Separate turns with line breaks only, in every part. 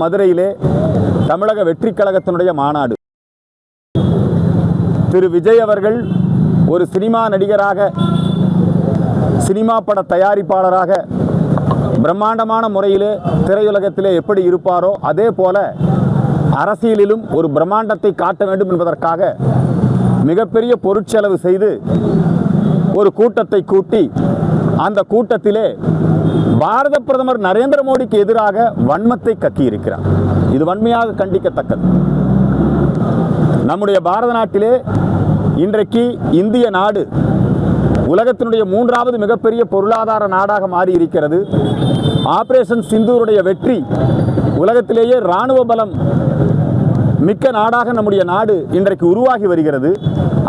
மதுரையிலே தமிழக வெற்றி கழகத்தினுடைய மாநாடு. திரு விஜய் அவர்கள் ஒரு சினிமா நடிகராக, சினிமா பட தயாரிப்பாளராக பிரம்மாண்டமான முறையிலே திரையுலகத்திலே எப்படி இருப்பாரோ அதே போல அரசியலிலும் ஒரு பிரம்மாண்டத்தை காட்ட வேண்டும் என்பதற்காக மிகப்பெரிய பொருட்செலவு செய்து ஒரு கூட்டத்தை கூட்டி அந்த கூட்டத்திலே பாரத பிரதமர் நரேந்திர மோடிக்கு எதிராக வன்மத்தை கக்கியிருக்கிறார். இது வன்மையாக கண்டிக்கத்தக்கது. நம்முடைய பாரத நாட்டிலே இன்றைக்கு இந்திய நாடு உலகத்தினுடைய 3வது மிகப்பெரிய பொருளாதார நாடாக மாறி இருக்கிறது. ஆபரேஷன் சிந்தூருடைய வெற்றி உலகத்திலேயே இராணுவ பலம் மிக்க நாடாக நம்முடைய நாடு இன்றைக்கு உருவாகி வருகிறது.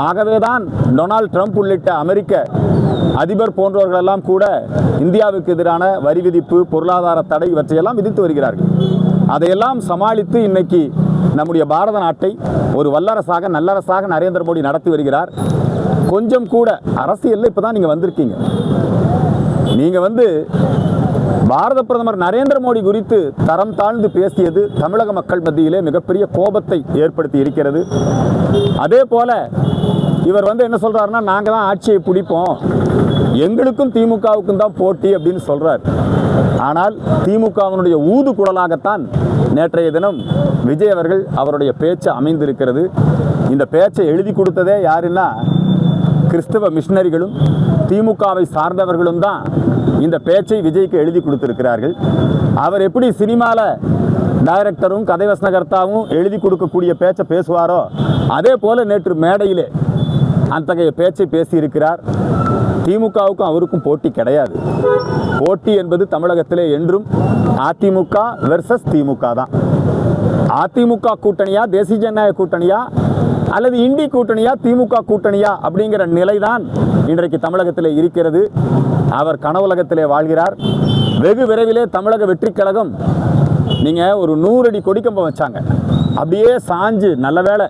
ஆகவேதான் டொனால்ட் ட்ரம்ப் உள்ளிட்ட அமெரிக்க அதிபர் போன்றவர்களெல்லாம் கூட இந்தியாவுக்கு எதிரான வரி விதிப்பு, பொருளாதார தடை இவற்றையெல்லாம் விதித்து வருகிறார்கள். அதையெல்லாம் சமாளித்து இன்னைக்கு நம்முடைய பாரத நாட்டை ஒரு வல்லரசாக, நல்லரசாக நரேந்திர மோடி நடத்தி வருகிறார். கொஞ்சம் கூட அரசியலில் இப்போ தான் நீங்கள் வந்திருக்கீங்க. நீங்கள் பாரத பிரதமர் நரேந்திர மோடி குறித்து தரம் தாழ்ந்து பேசியது தமிழக மக்கள் மத்தியிலே மிகப்பெரிய கோபத்தை ஏற்படுத்தி இருக்கிறது. அதே போல இவர் என்ன சொல்றாருன்னா, நாங்கள் தான் ஆட்சியை பிடிப்போம், எங்களுக்கும் திமுகவுக்கும் தான் போட்டி அப்படின்னு சொல்றார். ஆனால் திமுகவினுடைய ஊது குழலாகத்தான் நேற்றைய தினம் விஜய் அவர்கள் அவருடைய பேச்சு அமைந்திருக்கிறது. இந்த பேச்சை எழுதி கொடுத்ததே யாருன்னா கிறிஸ்தவ மிஷனரிகளும் திமுகவை சார்ந்தவர்களும் தான் இந்த பேச்சை விஜய்க்கு எழுதி கொடுத்திருக்கிறார்கள். அவர் எப்படி சினிமாவில் டைரக்டரும் கதைவசனகர்த்தாவும் எழுதி கொடுக்கக்கூடிய பேச்சை பேசுவாரோ அதே போல நேற்று மேடையிலே அத்தகைய பேச்சை பேசியிருக்கிறார். திமுகவுக்கும் அவருக்கும் போட்டி கிடையாது. போட்டி என்பது தமிழகத்திலே என்றும் அதிமுக வெர்சஸ் திமுக தான். அதிமுக கூட்டணியா, தேசிய ஜனநாயக கூட்டணியா, அல்லது இண்டி கூட்டணியா, திமுக கூட்டணியா அப்படிங்கிற நிலைதான் இன்றைக்கு தமிழகத்திலே இருக்கிறது. அவர் கனவுலகத்திலே வாழ்கிறார். வெகு விரைவிலே தமிழக வெற்றி கழகம், நீங்கள் ஒரு 100 அடி கொடிக்கம்பம் வச்சாங்க, அப்படியே சாஞ்சு, நல்ல வேளை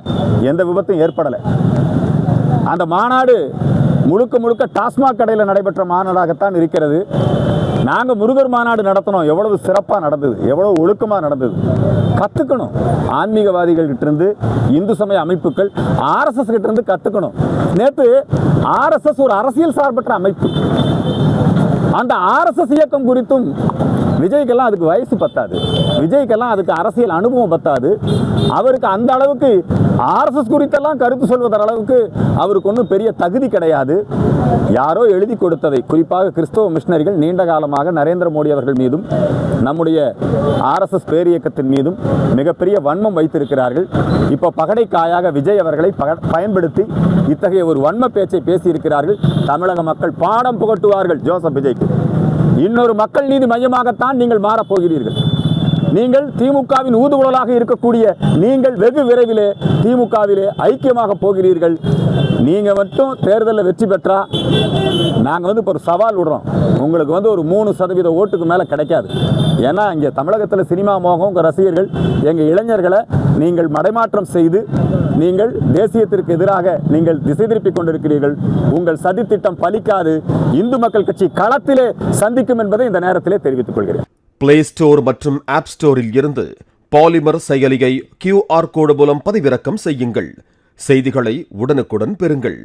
எந்த விபத்தும் ஏற்படலை. அந்த மாநாடு முழுக்க முழுக்க டாஸ்மாக் கடையில் நடைபெற்ற மாநாடாகத்தான் இருக்கிறது. நாங்கள் முருகர் மாநாடு நடத்தினோம், எவ்வளவு சிறப்பாக நடந்தது, எவ்வளவு ஒழுக்கமாக நடந்தது. கற்றுக்கணும், ஆன்மீகவாதிகள் கிட்டேருந்து, இந்து சமய அமைப்புகள், ஆர்எஸ்எஸ் கிட்டேருந்து கற்றுக்கணும். நேற்று ஆர்எஸ்எஸ் ஒரு அரசியல் சார்பற்ற அமைப்பு. அந்த ஆர்எஸ்எஸ் இயக்கம் குறித்தும் விஜய்க்கெல்லாம் அதுக்கு வயசு பத்தாது, விஜய்க்கெல்லாம் அதுக்கு அரசியல் அனுபவம் பத்தாது. அவருக்கு அந்த அளவுக்கு ஆர்எஸ்எஸ் குறித்தெல்லாம் கருத்து சொல்வதன் அளவுக்கு அவருக்கு ஒன்றும் பெரிய தகுதி கிடையாது. யாரோ எழுதி கொடுத்ததை, குறிப்பாக கிறிஸ்தவ மிஷனரிகள் நீண்ட காலமாக நரேந்திர மோடி அவர்கள் மீதும் நம்முடைய ஆர்எஸ்எஸ் பேரியக்கத்தின் மீதும் மிகப்பெரிய வன்மம் வைத்திருக்கிறார்கள். இப்போ பகடைக்காயாக விஜய் அவர்களை பயன்படுத்தி இத்தகைய ஒரு வன்ம பேச்சை பேசியிருக்கிறார்கள். தமிழக மக்கள் பாடம் புகட்டுவார்கள் ஜோசப் விஜய்க்கு. இன்னொரு மக்கள் நீதி மையமாகத்தான் நீங்கள் மாறப்போகிறீர்கள். நீங்கள் திமுகவின் ஊதுகுழலாக இருக்கக்கூடிய நீங்கள் வெகு விரைவிலே திமுகவிலே ஐக்கியமாக போகிறீர்கள். நீங்கள் மட்டும் தேர்தலில் வெற்றி பெற்றா நாங்கள் இப்போ ஒரு சவால் விடுறோம், உங்களுக்கு ஒரு 3% ஓட்டுக்கு மேலே கிடைக்காது. ஏன்னா இங்கே தமிழகத்தில் சினிமா மோகம் உங்கள் ரசிகர்கள், எங்கள் இளைஞர்களை நீங்கள் மடைமாற்றம் செய்து நீங்கள் தேசியத்திற்கு எதிராக நீங்கள் திசை திருப்பிக் கொண்டிருக்கிறீர்கள். உங்கள் சதித்திட்டம் பலிக்காது. இந்து மக்கள் கட்சி களத்திலே சந்திக்கும் என்பதை இந்த நேரத்திலே தெரிவித்துக் கொள்கிறேன்.
பிளே ஸ்டோர் மற்றும் ஆப் ஸ்டோரில் இருந்து பாலிமர் செயலியை QR கோடு மூலம் பதிவிறக்கம் செய்யுங்கள். செய்திகளை உடனுக்குடன் பெறுங்கள்.